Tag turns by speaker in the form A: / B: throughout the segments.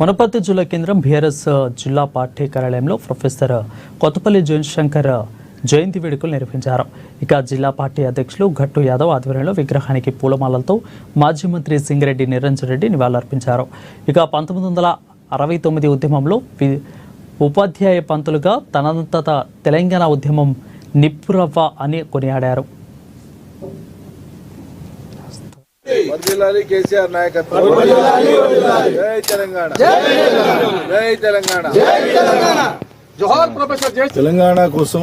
A: వనపర్తి జిల్లా కేంద్రం బీఆర్ఎస్ జిల్లా పార్టీ కార్యాలయంలో ప్రొఫెసర్ కొత్తపల్లి జయశంకర్ జయంతి వేడుకలు నిర్వహించారు. ఇక జిల్లా పార్టీ అధ్యక్షులు గట్టు యాదవ్ ఆధ్వర్యంలో విగ్రహానికి పూలమాలలతో మాజీ మంత్రి సింగిరెడ్డి నిరంజన్ రెడ్డి నివాళులర్పించారు. ఇక 1969 ఉద్యమంలో ఉపాధ్యాయ పంతులుగా తనంతట తెలంగాణ ఉద్యమం నిప్పురవ్వ అని కొనియాడారు.
B: వర్ధిల్లాలి కేసీఆర్ నాయకత్వం. జై తెలంగాణ, జై తెలంగాణ. తెలంగాణ కోసం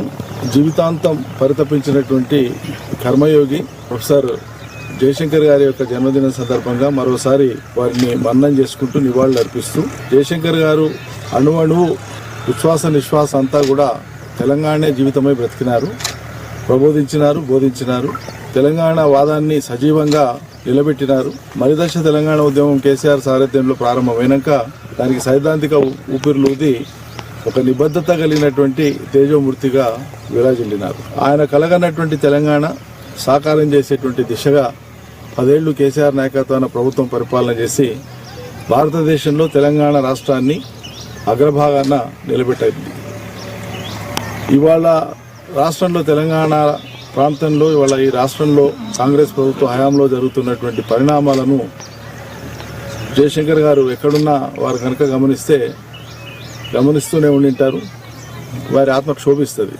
B: జీవితాంతం పరితపించినటువంటి కర్మయోగి ప్రొఫెసర్ జయశంకర్ గారి యొక్క జన్మదిన సందర్భంగా మరోసారి వారిని మన్నం చేసుకుంటూ నివాళులు అర్పిస్తూ, జయశంకర్ గారు అణువణువు ఉచ్ఛ్వాస నిశ్వాస అంతా కూడా తెలంగాణే జీవితమై బ్రతికినారు, ప్రబోధించినారు, బోధించినారు. తెలంగాణ వాదాన్ని సజీవంగా నిలబెట్టినారు. మలిదశ తెలంగాణ ఉద్యమం కేసీఆర్ సారథ్యంలో ప్రారంభమైనాక దానికి సైద్ధాంతిక ఊపిరులూది ఒక నిబద్ధత కలిగినటువంటి తేజోమూర్తిగా విరాజిల్లినారు. ఆయన కలగనటువంటి తెలంగాణ సాకారం చేసేటువంటి దిశగా 10 ఏళ్లు కేసీఆర్ నాయకత్వాన ప్రభుత్వం పరిపాలన చేసి భారతదేశంలో తెలంగాణ రాష్ట్రాన్ని అగ్రభాగాన నిలబెట్టింది. ఇవాళ రాష్ట్రంలో తెలంగాణ ప్రాంతంలో ఇవాళ ఈ రాష్ట్రంలో కాంగ్రెస్ ప్రభుత్వ హయాంలో జరుగుతున్నటువంటి పరిణామాలను జయశంకర్ గారు ఎక్కడున్నా వారు కనుక గమనిస్తూనే ఉండింటారు. వారి ఆత్మ క్షోభిస్తుంది.